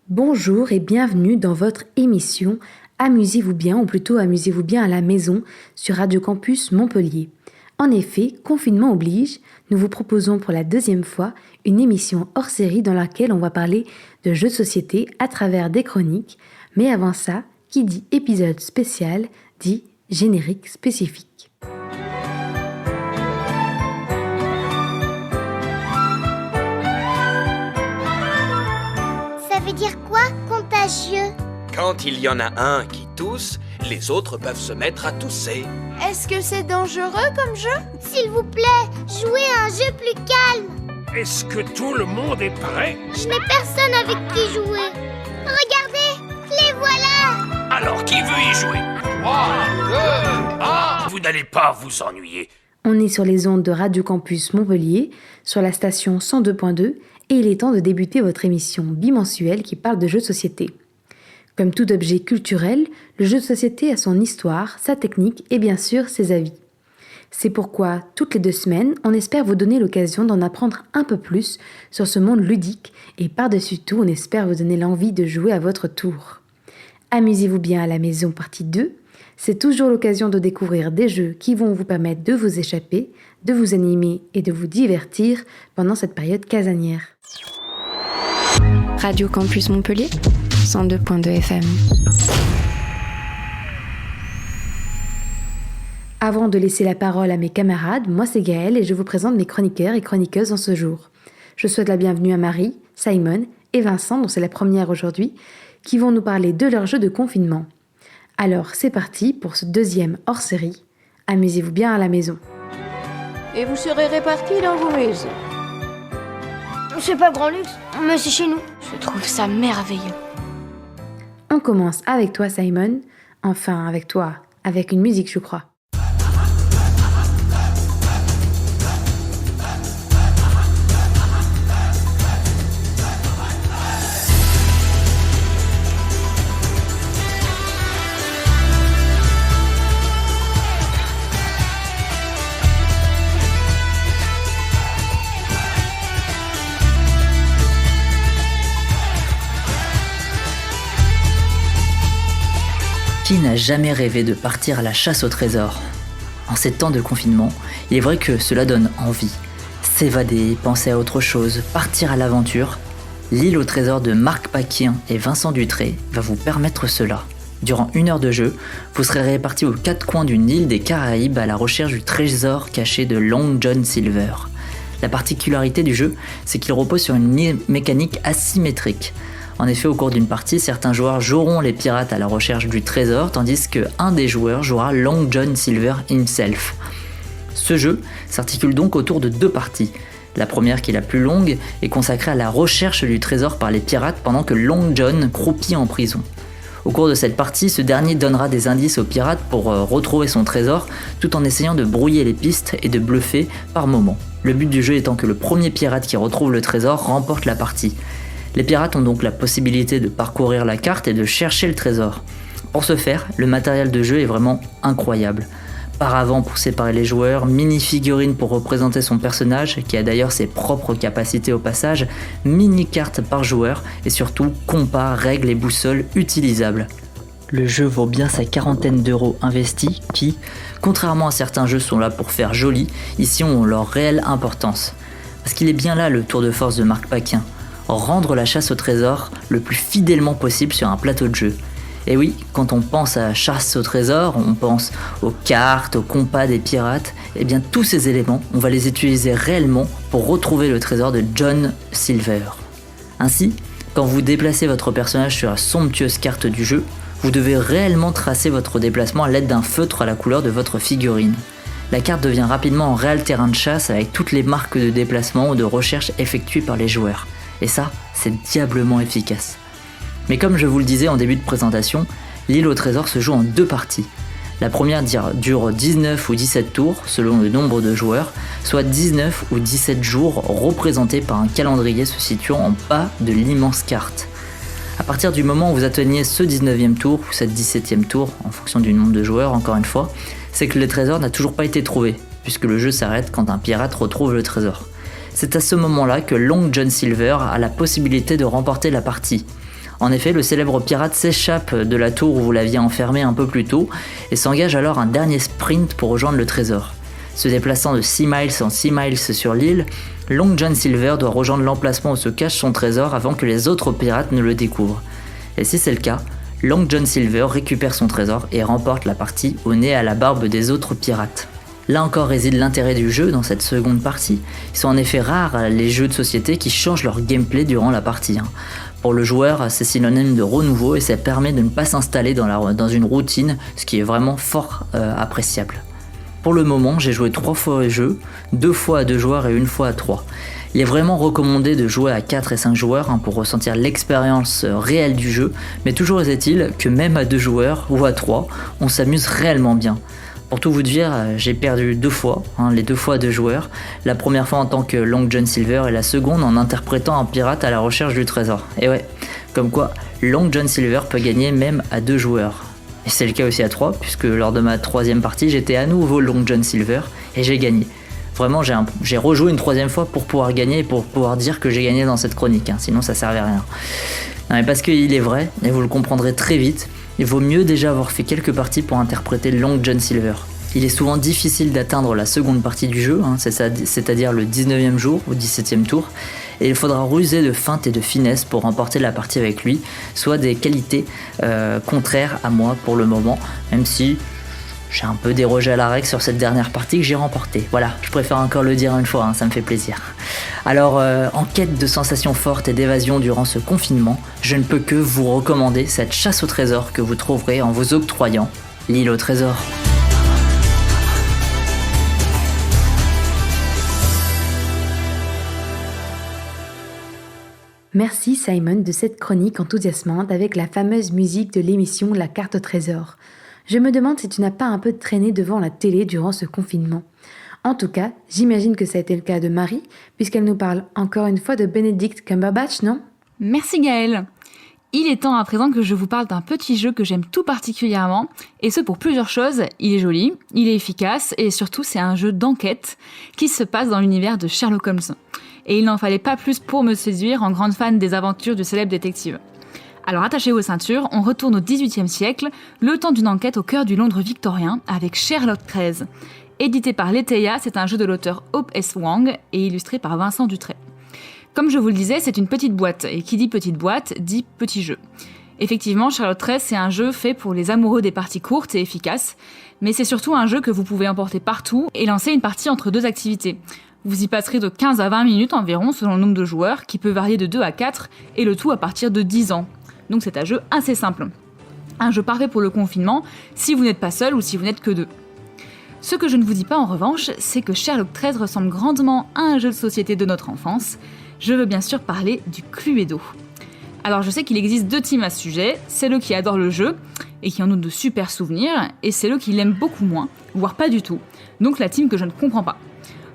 Bonjour et bienvenue dans votre émission Amusez-vous bien, ou plutôt Amusez-vous bien à la maison sur Radio Campus Montpellier. En effet, confinement oblige, nous vous proposons pour la deuxième fois une émission hors série dans laquelle on va parler de jeux de société à travers des chroniques. Mais avant ça, qui dit épisode spécial dit générique spécifique. Ça veut dire quoi, contagieux? Quand il y en a un qui tousse, les autres peuvent se mettre à tousser. Est-ce que c'est dangereux comme jeu? S'il vous plaît, jouez à un jeu plus calme. Est-ce que tout le monde est prêt? Je n'ai personne avec qui jouer. Regardez, les voilà. Alors qui veut y jouer? 3, 2, 1. Vous n'allez pas vous ennuyer. On est sur les ondes de Radio Campus Montpellier, sur la station 102.2, et il est temps de débuter votre émission bimensuelle qui parle de jeux de société. Comme tout objet culturel, le jeu de société a son histoire, sa technique et bien sûr ses avis. C'est pourquoi, toutes les 2 semaines, on espère vous donner l'occasion d'en apprendre un peu plus sur ce monde ludique et par-dessus tout, on espère vous donner l'envie de jouer à votre tour. Amusez-vous bien à la maison partie 2, c'est toujours l'occasion de découvrir des jeux qui vont vous permettre de vous échapper, de vous animer et de vous divertir pendant cette période casanière. Radio Campus Montpellier, 102.2 FM. Avant de laisser la parole à mes camarades, moi c'est Gaëlle et je vous présente mes chroniqueurs et chroniqueuses en ce jour. Je souhaite la bienvenue à Marie, Simon et Vincent, dont c'est la première aujourd'hui, qui vont nous parler de leur jeu de confinement. Alors c'est parti pour ce deuxième hors-série. Amusez-vous bien à la maison. Et vous serez répartis dans vos maisons. C'est pas grand luxe, mais c'est chez nous. Je trouve ça merveilleux. On commence avec toi Simon, enfin avec toi, avec une musique je crois. Qui n'a jamais rêvé de partir à la chasse au trésor? En ces temps de confinement, il est vrai que cela donne envie. S'évader, penser à autre chose, partir à l'aventure. L'île au trésor de Marc Paquin et Vincent Dutré va vous permettre cela. Durant 1 heure de jeu, vous serez répartis aux 4 coins d'une île des Caraïbes à la recherche du trésor caché de Long John Silver. La particularité du jeu, c'est qu'il repose sur une mécanique asymétrique. En effet, au cours d'une partie, certains joueurs joueront les pirates à la recherche du trésor, tandis qu'un des joueurs jouera Long John Silver himself. Ce jeu s'articule donc autour de 2 parties. La première, qui est la plus longue, est consacrée à la recherche du trésor par les pirates pendant que Long John croupit en prison. Au cours de cette partie, ce dernier donnera des indices aux pirates pour retrouver son trésor, tout en essayant de brouiller les pistes et de bluffer par moments. Le but du jeu étant que le premier pirate qui retrouve le trésor remporte la partie. Les pirates ont donc la possibilité de parcourir la carte et de chercher le trésor. Pour ce faire, le matériel de jeu est vraiment incroyable. Paravent pour séparer les joueurs, mini-figurines pour représenter son personnage, qui a d'ailleurs ses propres capacités au passage, mini-cartes par joueur et surtout compas, règles et boussoles utilisables. Le jeu vaut bien sa 40aine d'euros investis qui, contrairement à certains jeux sont là pour faire joli, ici ont leur réelle importance. Parce qu'il est bien là le tour de force de Marc Paquin. Rendre la chasse au trésor le plus fidèlement possible sur un plateau de jeu. Et oui, quand on pense à chasse au trésor, on pense aux cartes, aux compas des pirates, et bien tous ces éléments, on va les utiliser réellement pour retrouver le trésor de John Silver. Ainsi, quand vous déplacez votre personnage sur la somptueuse carte du jeu, vous devez réellement tracer votre déplacement à l'aide d'un feutre à la couleur de votre figurine. La carte devient rapidement un réel terrain de chasse avec toutes les marques de déplacement ou de recherche effectuées par les joueurs. Et ça, c'est diablement efficace. Mais comme je vous le disais en début de présentation, l'île au trésor se joue en 2 parties. La première dure 19 ou 17 tours, selon le nombre de joueurs, soit 19 ou 17 jours représentés par un calendrier se situant en bas de l'immense carte. À partir du moment où vous atteignez ce 19e tour ou ce 17e tour, en fonction du nombre de joueurs encore une fois, c'est que le trésor n'a toujours pas été trouvé, puisque le jeu s'arrête quand un pirate retrouve le trésor. C'est à ce moment-là que Long John Silver a la possibilité de remporter la partie. En effet, le célèbre pirate s'échappe de la tour où vous l'aviez enfermé un peu plus tôt et s'engage alors un dernier sprint pour rejoindre le trésor. Se déplaçant de 6 miles en 6 miles sur l'île, Long John Silver doit rejoindre l'emplacement où se cache son trésor avant que les autres pirates ne le découvrent. Et si c'est le cas, Long John Silver récupère son trésor et remporte la partie au nez à la barbe des autres pirates. Là encore réside l'intérêt du jeu dans cette seconde partie. Ils sont en effet rares les jeux de société qui changent leur gameplay durant la partie. Pour le joueur, c'est synonyme de renouveau et ça permet de ne pas s'installer dans une routine, ce qui est vraiment fort appréciable. Pour le moment, j'ai joué 3 fois au jeu, 2 fois à 2 joueurs et 1 fois à 3. Il est vraiment recommandé de jouer à 4 et 5 joueurs pour ressentir l'expérience réelle du jeu, mais toujours est-il que même à 2 joueurs ou à 3, on s'amuse réellement bien. Pour tout vous dire, j'ai perdu 2 fois, les 2 fois à 2 joueurs, la première fois en tant que Long John Silver et la seconde en interprétant un pirate à la recherche du trésor. Et ouais, comme quoi Long John Silver peut gagner même à 2 joueurs. Et c'est le cas aussi à 3, puisque lors de ma 3e partie, j'étais à nouveau Long John Silver et j'ai gagné. Vraiment, j'ai rejoué une 3e fois pour pouvoir gagner et pour pouvoir dire que j'ai gagné dans cette chronique, sinon ça servait à rien. Non, mais parce qu'il est vrai, et vous le comprendrez très vite, il vaut mieux déjà avoir fait quelques parties pour interpréter Long John Silver. Il est souvent difficile d'atteindre la seconde partie du jeu, c'est-à-dire le 19e jour ou 17e tour, et il faudra ruser de feinte et de finesse pour remporter la partie avec lui, soit des qualités contraires à moi pour le moment, même si j'ai un peu dérogé à la règle sur cette dernière partie que j'ai remportée. Voilà, je préfère encore le dire une fois, ça me fait plaisir. Alors, en quête de sensations fortes et d'évasion durant ce confinement, je ne peux que vous recommander cette chasse au trésor que vous trouverez en vous octroyant l'île au trésor. Merci Simon de cette chronique enthousiasmante avec la fameuse musique de l'émission La Carte au Trésor. Je me demande si tu n'as pas un peu traîné devant la télé durant ce confinement. En tout cas, j'imagine que ça a été le cas de Marie, puisqu'elle nous parle encore une fois de Benedict Cumberbatch, non ? Merci Gaëlle. Il est temps à présent que je vous parle d'un petit jeu que j'aime tout particulièrement, et ce pour plusieurs choses. Il est joli, il est efficace, et surtout c'est un jeu d'enquête qui se passe dans l'univers de Sherlock Holmes. Et il n'en fallait pas plus pour me séduire en grande fan des aventures du célèbre détective. Alors attachez vos ceintures, on retourne au XVIIIe siècle, le temps d'une enquête au cœur du Londres victorien avec Sherlock XIII. Édité par Leteia, c'est un jeu de l'auteur Hope S. Wang et illustré par Vincent Dutray. Comme je vous le disais, c'est une petite boîte, et qui dit petite boîte, dit petit jeu. Effectivement, Sherlock XIII, c'est un jeu fait pour les amoureux des parties courtes et efficaces, mais c'est surtout un jeu que vous pouvez emporter partout et lancer une partie entre 2 activités. Vous y passerez de 15 à 20 minutes environ selon le nombre de joueurs, qui peut varier de 2 à 4, et le tout à partir de 10 ans. Donc c'est un jeu assez simple. Un jeu parfait pour le confinement, si vous n'êtes pas seul ou si vous n'êtes que 2. Ce que je ne vous dis pas en revanche, c'est que Sherlock XIII ressemble grandement à un jeu de société de notre enfance. Je veux bien sûr parler du Cluedo. Alors je sais qu'il existe 2 teams à ce sujet, celle qui adore le jeu et qui en ont de super souvenirs, et celle qui l'aime beaucoup moins, voire pas du tout, donc la team que je ne comprends pas.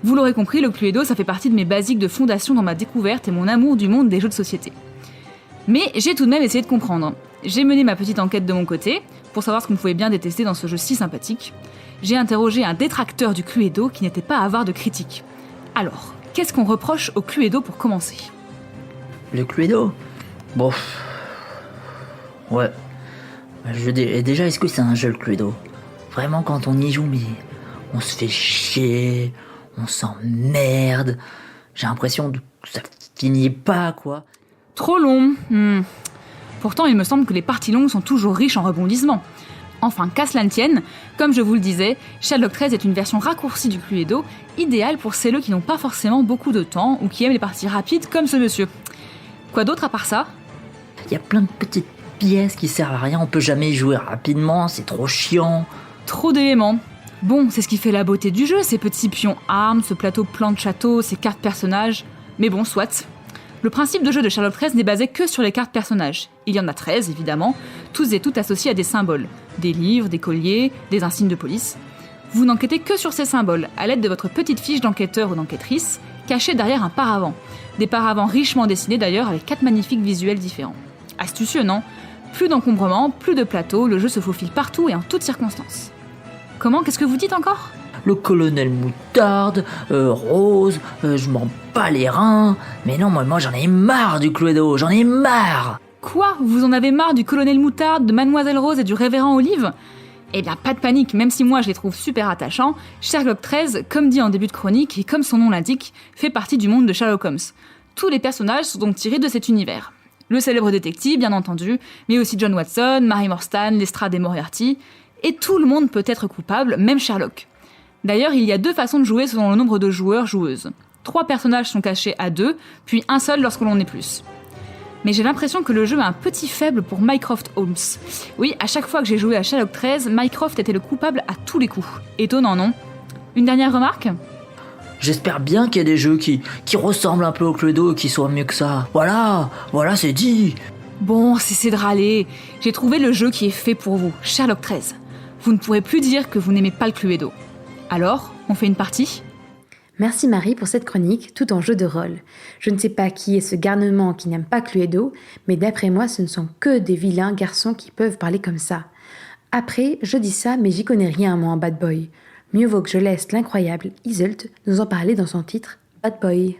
Vous l'aurez compris, le Cluedo ça fait partie de mes basiques de fondation dans ma découverte et mon amour du monde des jeux de société. Mais j'ai tout de même essayé de comprendre. J'ai mené ma petite enquête de mon côté, pour savoir ce qu'on pouvait bien détester dans ce jeu si sympathique. J'ai interrogé un détracteur du Cluedo qui n'était pas avare de critiques. Alors, qu'est-ce qu'on reproche au Cluedo pour commencer ? Le Cluedo ? Bon... Ouais. Et déjà, est-ce que c'est un jeu le Cluedo ? Vraiment, quand on y joue, mais on se fait chier, on s'emmerde. J'ai l'impression que ça finit pas, quoi. Trop long. Pourtant, il me semble que les parties longues sont toujours riches en rebondissements. Enfin, qu'à cela ne tienne, comme je vous le disais, Sherlock XIII est une version raccourcie du Cluedo, idéale pour celles qui n'ont pas forcément beaucoup de temps ou qui aiment les parties rapides comme ce monsieur. Quoi d'autre à part ça ? Il y a plein de petites pièces qui servent à rien, on peut jamais y jouer rapidement, c'est trop chiant. Trop d'éléments. Bon, c'est ce qui fait la beauté du jeu, ces petits pions armes, ce plateau plan de château, ces cartes personnages. Mais bon, soit. Le principe de jeu de Sherlock XIII n'est basé que sur les cartes personnages. Il y en a 13, évidemment, tous et toutes associés à des symboles. Des livres, des colliers, des insignes de police. Vous n'enquêtez que sur ces symboles, à l'aide de votre petite fiche d'enquêteur ou d'enquêtrice, cachée derrière un paravent. Des paravents richement dessinés d'ailleurs, avec 4 magnifiques visuels différents. Astucieux, non ? Plus d'encombrement, plus de plateau, le jeu se faufile partout et en toutes circonstances. Comment ? Qu'est-ce que vous dites encore ? Le colonel Moutarde, Rose, je m'en bats les reins. Mais non, moi j'en ai marre du Cluedo, j'en ai marre. Quoi ? Vous en avez marre du colonel Moutarde, de Mademoiselle Rose et du révérend Olive ? Eh bien, pas de panique, même si moi je les trouve super attachants, Sherlock XIII, comme dit en début de chronique et comme son nom l'indique, fait partie du monde de Sherlock Holmes. Tous les personnages sont donc tirés de cet univers. Le célèbre détective, bien entendu, mais aussi John Watson, Mary Morstan, Lestrade et Moriarty, et tout le monde peut être coupable, même Sherlock. D'ailleurs, il y a 2 façons de jouer selon le nombre de joueurs-joueuses. 3 personnages sont cachés à 2, puis un seul lorsque l'on est plus. Mais j'ai l'impression que le jeu a un petit faible pour Mycroft Holmes. Oui, à chaque fois que j'ai joué à Sherlock XIII, Mycroft était le coupable à tous les coups. Étonnant, non ? Une dernière remarque ? J'espère bien qu'il y a des jeux qui ressemblent un peu au Cluedo et qui soient mieux que ça. Voilà, c'est dit. Bon, cessez de râler. J'ai trouvé le jeu qui est fait pour vous, Sherlock XIII. Vous ne pourrez plus dire que vous n'aimez pas le Cluedo. Alors, on fait une partie ? Merci Marie pour cette chronique, tout en jeu de rôle. Je ne sais pas qui est ce garnement qui n'aime pas Cluedo, mais d'après moi, ce ne sont que des vilains garçons qui peuvent parler comme ça. Après, je dis ça, mais j'y connais rien moi en Bad Boy. Mieux vaut que je laisse l'incroyable Iseult nous en parler dans son titre Bad Boy.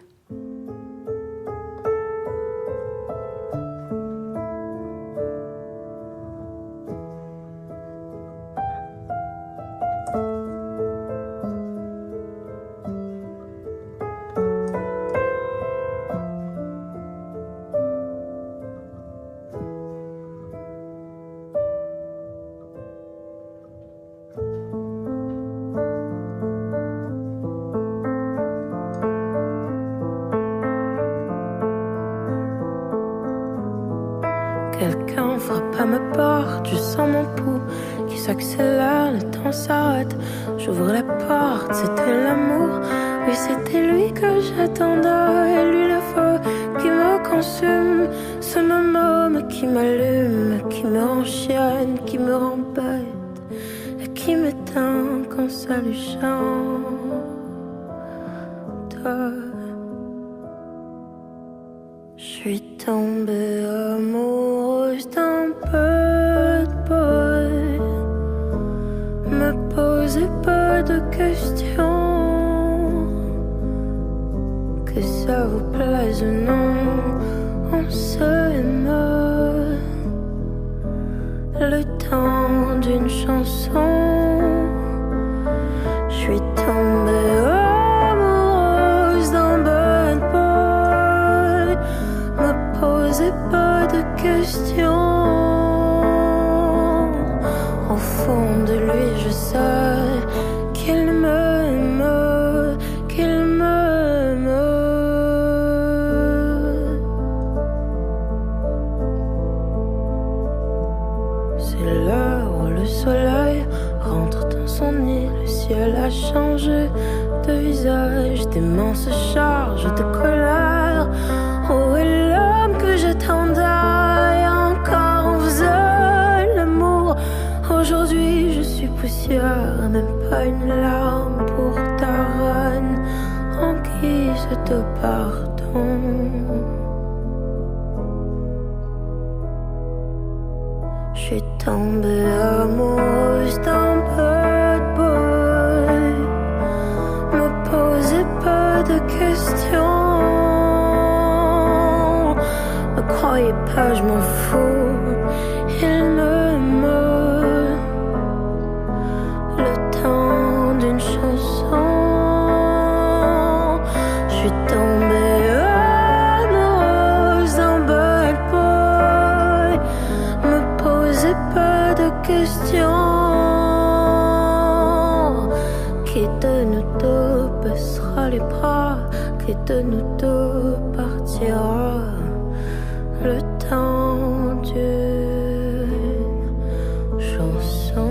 Quelqu'un frappe à ma porte, je sens mon pouls qui s'accélère, le temps s'arrête. J'ouvre la porte, c'était l'amour, oui c'était lui que j'attendais. Et lui le feu qui me consume, ce même homme qui m'allume, qui me enchaîne, qui me rend bête et qui m'éteint quand ça lui chante. Je suis tombée amoureuse d'un bad boy. Me posez pas de questions, que ça vous plaise ou non, on s'aime. Le temps d'une chanson, je suis tombée amoureuse d'un bad boy. Me posez pas de questions. Au fond de lui, je sais qu'il m'aime, qu'il m'aime. C'est l'heure où le soleil rentre dans son nid. Le ciel a changé de visage, des mains se chargent de colère. Où est l'homme que j'attendais? Encore on faisait l'amour. Aujourd'hui je suis poussière, même pas une larme pour ta reine en guise de pardon. Je suis tombée amoureuse d'un bad boy. Me posez pas de questions. Ne croyez pas, je m'en fous. Il m'aime. Le temps d'une chanson. Je suis tombée amoureuse d'un bad boy. Me posez pas de questions. Qui de nous deux baissera les bras? Qui de nous deux partira? Le temps d'une chanson.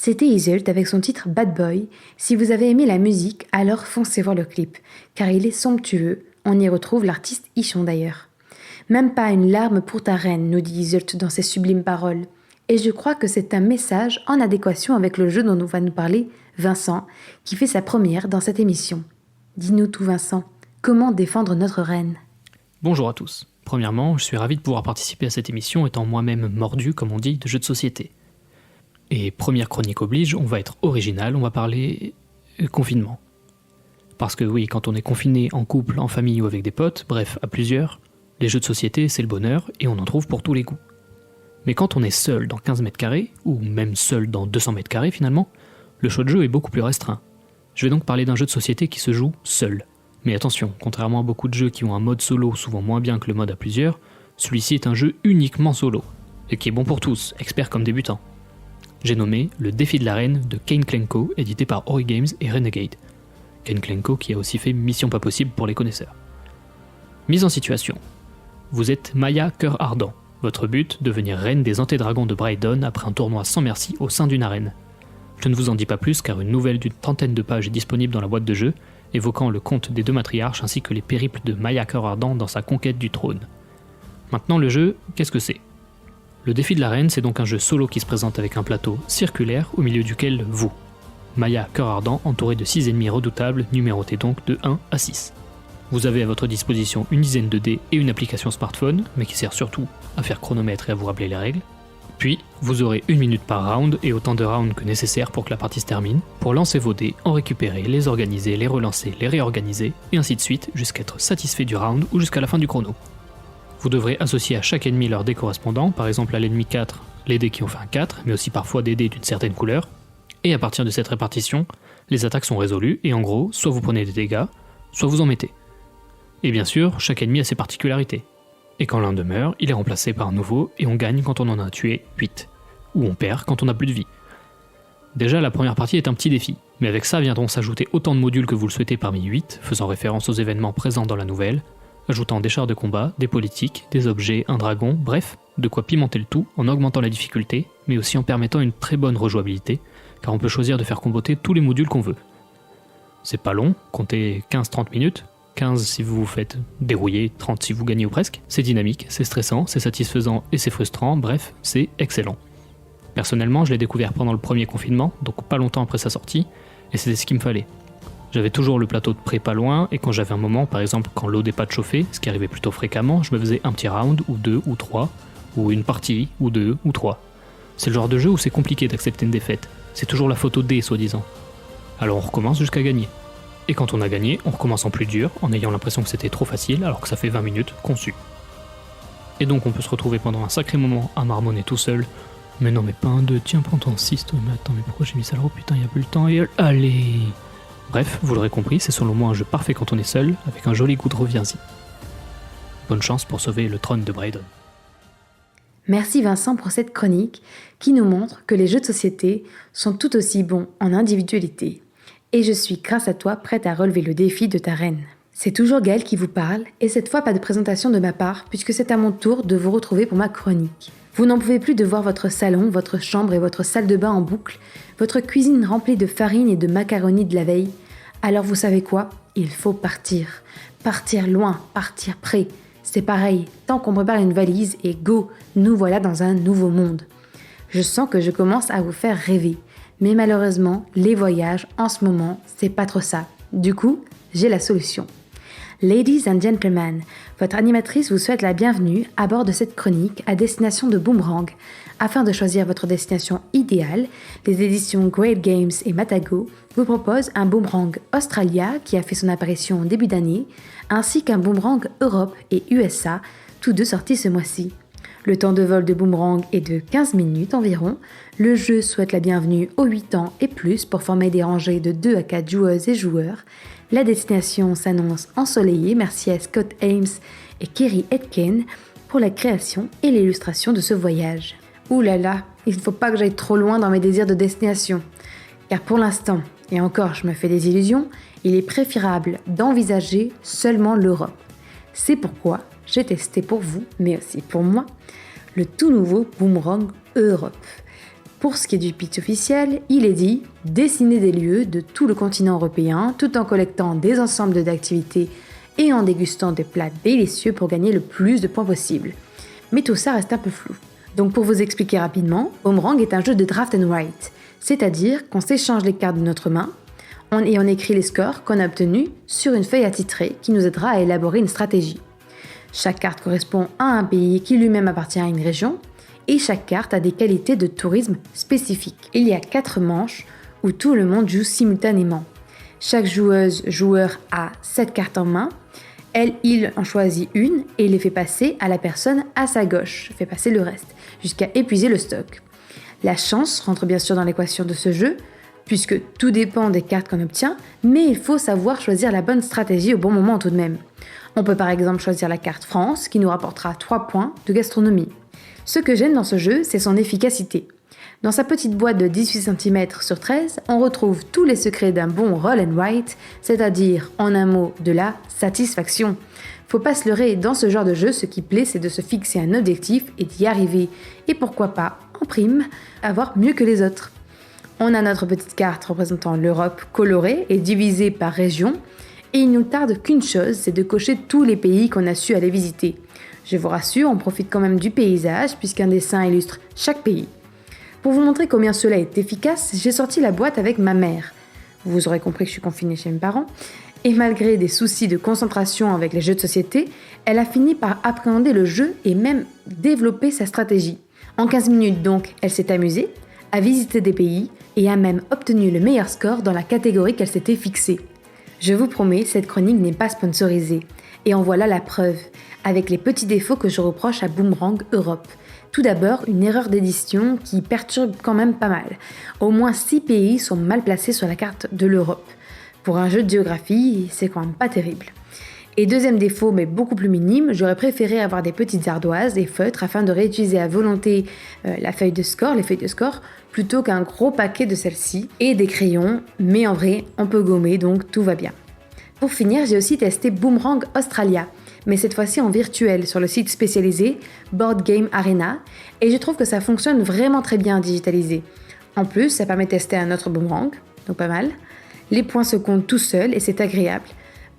C'était Iseult avec son titre Bad Boy. Si vous avez aimé la musique, alors foncez voir le clip, car il est somptueux. On y retrouve l'artiste Ichon d'ailleurs. Même pas une larme pour ta reine, nous dit Iseult dans ses sublimes paroles. Et je crois que c'est un message en adéquation avec le jeu dont va nous parler Vincent, qui fait sa première dans cette émission. Dis-nous tout Vincent, comment défendre notre reine ? Bonjour à tous. Premièrement, je suis ravi de pouvoir participer à cette émission étant moi-même mordu, comme on dit, de jeux de société. Et première chronique oblige, on va être original, on va parler confinement. Parce que oui, quand on est confiné en couple, en famille ou avec des potes, bref, à plusieurs, les jeux de société c'est le bonheur et on en trouve pour tous les goûts. Mais quand on est seul dans 15 mètres carrés, ou même seul dans 200 mètres carrés finalement, le choix de jeu est beaucoup plus restreint. Je vais donc parler d'un jeu de société qui se joue seul. Mais attention, contrairement à beaucoup de jeux qui ont un mode solo souvent moins bien que le mode à plusieurs, celui-ci est un jeu uniquement solo, et qui est bon pour tous, experts comme débutants. J'ai nommé Le Défi de la Reine de Kane Klenko, édité par Ori Games et Renegade. Kane Klenko qui a aussi fait Mission Pas Possible pour les connaisseurs. Mise en situation. Vous êtes Maya Cœur Ardent. Votre but, devenir reine des Antédragons de Brydon après un tournoi sans merci au sein d'une arène. Je ne vous en dis pas plus car une nouvelle d'une trentaine de pages est disponible dans la boîte de jeu, évoquant le conte des deux matriarches ainsi que les périples de Maya Cœur Ardent dans sa conquête du trône. Maintenant le jeu, qu'est-ce que c'est ? Le Défi de la Reine, c'est donc un jeu solo qui se présente avec un plateau circulaire au milieu duquel vous, Maya Cœur Ardent, entouré de 6 ennemis redoutables, numérotés donc de 1 à 6. Vous avez à votre disposition une dizaine de dés et une application smartphone, mais qui sert surtout à faire chronomètre et à vous rappeler les règles. Puis, vous aurez 1 minute par round et autant de rounds que nécessaire pour que la partie se termine, pour lancer vos dés, en récupérer, les organiser, les relancer, les réorganiser, et ainsi de suite, jusqu'à être satisfait du round ou jusqu'à la fin du chrono. Vous devrez associer à chaque ennemi leur dé correspondant, par exemple à l'ennemi 4, les dés qui ont fait un 4, mais aussi parfois des dés d'une certaine couleur, et à partir de cette répartition, les attaques sont résolues, et en gros, soit vous prenez des dégâts, soit vous en mettez. Et bien sûr, chaque ennemi a ses particularités. Et quand l'un demeure, il est remplacé par un nouveau, et on gagne quand on en a tué 8. Ou on perd quand on n'a plus de vie. Déjà, la première partie est un petit défi, mais avec ça viendront s'ajouter autant de modules que vous le souhaitez parmi 8, faisant référence aux événements présents dans la nouvelle, ajoutant des chars de combat, des politiques, des objets, un dragon, bref, de quoi pimenter le tout en augmentant la difficulté, mais aussi en permettant une très bonne rejouabilité, car on peut choisir de faire comboter tous les modules qu'on veut. C'est pas long, comptez 15-30 minutes, 15 si vous vous faites dérouiller, 30 si vous gagnez ou presque, c'est dynamique, c'est stressant, c'est satisfaisant et c'est frustrant, bref, c'est excellent. Personnellement, je l'ai découvert pendant le premier confinement, donc pas longtemps après sa sortie, et c'était ce qu'il me fallait. J'avais toujours le plateau de près pas loin, et quand j'avais un moment, par exemple quand l'eau n'est pas chauffée, ce qui arrivait plutôt fréquemment, je me faisais un petit round, ou 2, ou 3, ou une partie, ou 2, ou 3. C'est le genre de jeu où c'est compliqué d'accepter une défaite, c'est toujours la photo D, soi-disant. Alors on recommence jusqu'à gagner. Et quand on a gagné, on recommence en plus dur, en ayant l'impression que c'était trop facile, alors que ça fait 20 minutes qu'on sue. Et donc on peut se retrouver pendant un sacré moment à marmonner tout seul. Mais non mais pas un 2, tiens prends ton 6 toi, mais attends mais pourquoi j'ai mis ça là, oh putain y'a plus le temps et allez. Bref, vous l'aurez compris, c'est selon moi un jeu parfait quand on est seul, avec un joli goût de reviens-y. Bonne chance pour sauver le trône de Brydon. Merci Vincent pour cette chronique qui nous montre que les jeux de société sont tout aussi bons en individualité. Et je suis, grâce à toi, prête à relever le défi de ta reine. C'est toujours Gaëlle qui vous parle, et cette fois pas de présentation de ma part, puisque c'est à mon tour de vous retrouver pour ma chronique. Vous n'en pouvez plus de voir votre salon, votre chambre et votre salle de bain en boucle, votre cuisine remplie de farine et de macaroni de la veille. Alors vous savez quoi ? Il faut partir. Partir loin, partir près. C'est pareil, tant qu'on prépare une valise et go, nous voilà dans un nouveau monde. Je sens que je commence à vous faire rêver. Mais malheureusement, les voyages, en ce moment, c'est pas trop ça. Du coup, j'ai la solution. Ladies and gentlemen, votre animatrice vous souhaite la bienvenue à bord de cette chronique à destination de Boomerang. Afin de choisir votre destination idéale, les éditions Great Games et Matago vous proposent un Boomerang Australia qui a fait son apparition en début d'année, ainsi qu'un Boomerang Europe et USA, tous deux sortis ce mois-ci. Le temps de vol de Boomerang est de 15 minutes environ. Le jeu souhaite la bienvenue aux 8 ans et plus pour former des rangées de 2 à 4 joueuses et joueurs. La destination s'annonce ensoleillée, merci à Scott Ames et Kerry Etken pour la création et l'illustration de ce voyage. Ouh là là, il ne faut pas que j'aille trop loin dans mes désirs de destination. Car pour l'instant, et encore je me fais des illusions, il est préférable d'envisager seulement l'Europe. C'est pourquoi j'ai testé pour vous, mais aussi pour moi, le tout nouveau Boomerang Europe. Pour ce qui est du pitch officiel, il est dit « Dessiner des lieux de tout le continent européen tout en collectant des ensembles d'activités et en dégustant des plats délicieux pour gagner le plus de points possible. » Mais tout ça reste un peu flou. Donc pour vous expliquer rapidement, Boomerang est un jeu de draft and write, c'est-à-dire qu'on s'échange les cartes de notre main et on écrit les scores qu'on a obtenus sur une feuille attitrée qui nous aidera à élaborer une stratégie. Chaque carte correspond à un pays qui lui-même appartient à une région, et chaque carte a des qualités de tourisme spécifiques. Il y a 4 manches où tout le monde joue simultanément. Chaque joueur a 7 cartes en main. Il en choisit une et les fait passer à la personne à sa gauche, fait passer le reste, jusqu'à épuiser le stock. La chance rentre bien sûr dans l'équation de ce jeu, puisque tout dépend des cartes qu'on obtient, mais il faut savoir choisir la bonne stratégie au bon moment tout de même. On peut par exemple choisir la carte France, qui nous rapportera 3 points de gastronomie. Ce que j'aime dans ce jeu, c'est son efficacité. Dans sa petite boîte de 18 cm sur 13, on retrouve tous les secrets d'un bon roll and write, c'est-à-dire, en un mot, de la satisfaction. Faut pas se leurrer, dans ce genre de jeu, ce qui plaît, c'est de se fixer un objectif et d'y arriver. Et pourquoi pas, en prime, avoir mieux que les autres. On a notre petite carte représentant l'Europe colorée et divisée par région, et il nous tarde qu'une chose, c'est de cocher tous les pays qu'on a su aller visiter. Je vous rassure, on profite quand même du paysage puisqu'un dessin illustre chaque pays. Pour vous montrer combien cela est efficace, j'ai sorti la boîte avec ma mère. Vous aurez compris que je suis confinée chez mes parents. Et malgré des soucis de concentration avec les jeux de société, elle a fini par appréhender le jeu et même développer sa stratégie. En 15 minutes donc, elle s'est amusée, a visité des pays et a même obtenu le meilleur score dans la catégorie qu'elle s'était fixée. Je vous promets, cette chronique n'est pas sponsorisée. Et en voilà la preuve, avec les petits défauts que je reproche à Boomerang Europe. Tout d'abord, une erreur d'édition qui perturbe quand même pas mal. Au moins 6 pays sont mal placés sur la carte de l'Europe. Pour un jeu de géographie, c'est quand même pas terrible. Et deuxième défaut, mais beaucoup plus minime, j'aurais préféré avoir des petites ardoises et feutres afin de réutiliser à volonté les feuilles de score, plutôt qu'un gros paquet de celles-ci, et des crayons, mais en vrai, on peut gommer, donc tout va bien. Pour finir, j'ai aussi testé Boomerang Australia, mais cette fois-ci en virtuel sur le site spécialisé Board Game Arena, et je trouve que ça fonctionne vraiment très bien digitalisé. En plus, ça permet de tester un autre boomerang, donc pas mal. Les points se comptent tout seuls et c'est agréable,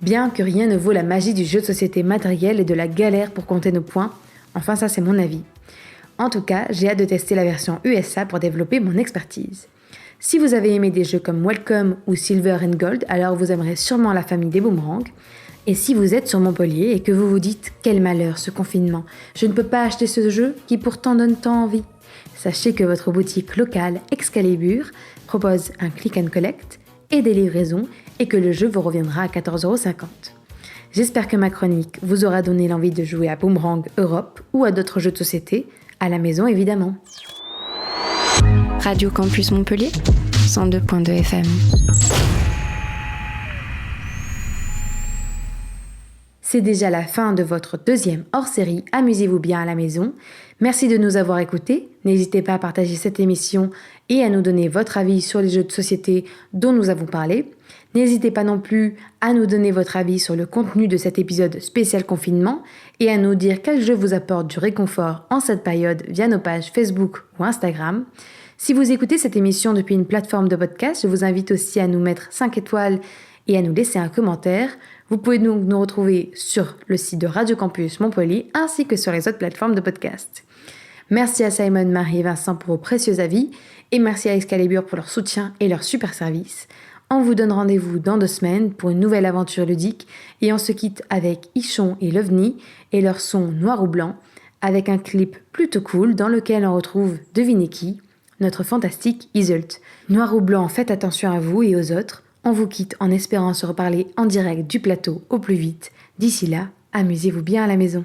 bien que rien ne vaut la magie du jeu de société matériel et de la galère pour compter nos points. Enfin, ça c'est mon avis. En tout cas, j'ai hâte de tester la version USA pour développer mon expertise. Si vous avez aimé des jeux comme Welcome ou Silver and Gold, alors vous aimerez sûrement la famille des boomerangs. Et si vous êtes sur Montpellier et que vous vous dites « Quel malheur ce confinement, je ne peux pas acheter ce jeu qui pourtant donne tant envie », sachez que votre boutique locale Excalibur propose un click and collect et des livraisons et que le jeu vous reviendra à 14,50 €. J'espère que ma chronique vous aura donné l'envie de jouer à Boomerang Europe ou à d'autres jeux de société, à la maison évidemment. Radio Campus Montpellier, 102.2 FM. C'est déjà la fin de votre deuxième hors-série Amusez-vous bien à la maison. Merci de nous avoir écoutés. N'hésitez pas à partager cette émission et à nous donner votre avis sur les jeux de société dont nous avons parlé. N'hésitez pas non plus à nous donner votre avis sur le contenu de cet épisode spécial confinement et à nous dire quel jeu vous apporte du réconfort en cette période via nos pages Facebook ou Instagram. Si vous écoutez cette émission depuis une plateforme de podcast, je vous invite aussi à nous mettre 5 étoiles et à nous laisser un commentaire. Vous pouvez donc nous retrouver sur le site de Radio Campus Montpellier ainsi que sur les autres plateformes de podcast. Merci à Simon, Marie et Vincent pour vos précieux avis et merci à Excalibur pour leur soutien et leur super service. On vous donne rendez-vous dans 2 semaines pour une nouvelle aventure ludique et on se quitte avec Ichon et l'OVNI et leur son noir ou blanc avec un clip plutôt cool dans lequel on retrouve, devinez qui, notre fantastique Iseult. Noir ou blanc, faites attention à vous et aux autres. On vous quitte en espérant se reparler en direct du plateau au plus vite. D'ici là, amusez-vous bien à la maison.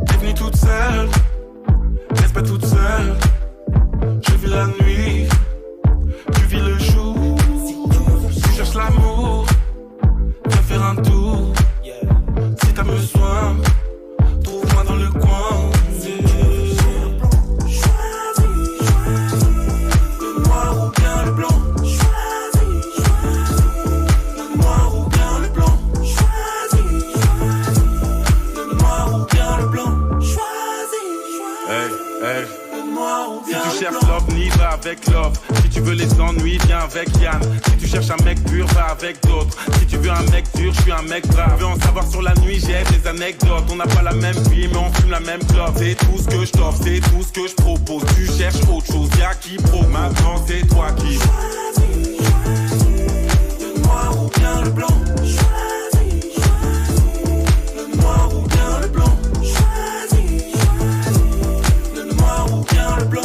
T'es venue toute seule, reste pas toute seule. Je vis la nuit, tu vis le jour. Tu cherches l'amour, viens faire un tour. Si t'as besoin, t'ennuies, viens avec Yann. Si tu cherches un mec pur, va avec d'autres. Si tu veux un mec dur, je suis un mec brave. Tu veux en savoir sur la nuit, j'ai des anecdotes. On n'a pas la même vie, mais on fume la même clope. C'est tout ce que je t'offre, c'est tout ce que je propose. Tu cherches autre chose, y'a qui pro. Maintenant c'est toi qui choisis, le noir ou bien le blanc. Choisis, le noir ou bien le blanc. Choisis, le noir ou bien le blanc.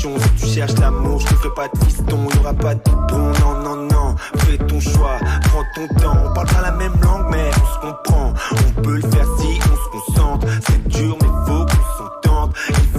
Si tu cherches l'amour, je te ferai pas de fiston, y'aura pas de bon, non, non, non. Fais ton choix, prends ton temps. On parle pas la même langue, mais on se comprend. On peut le faire si on se concentre. C'est dur, mais faut qu'on s'entende. Il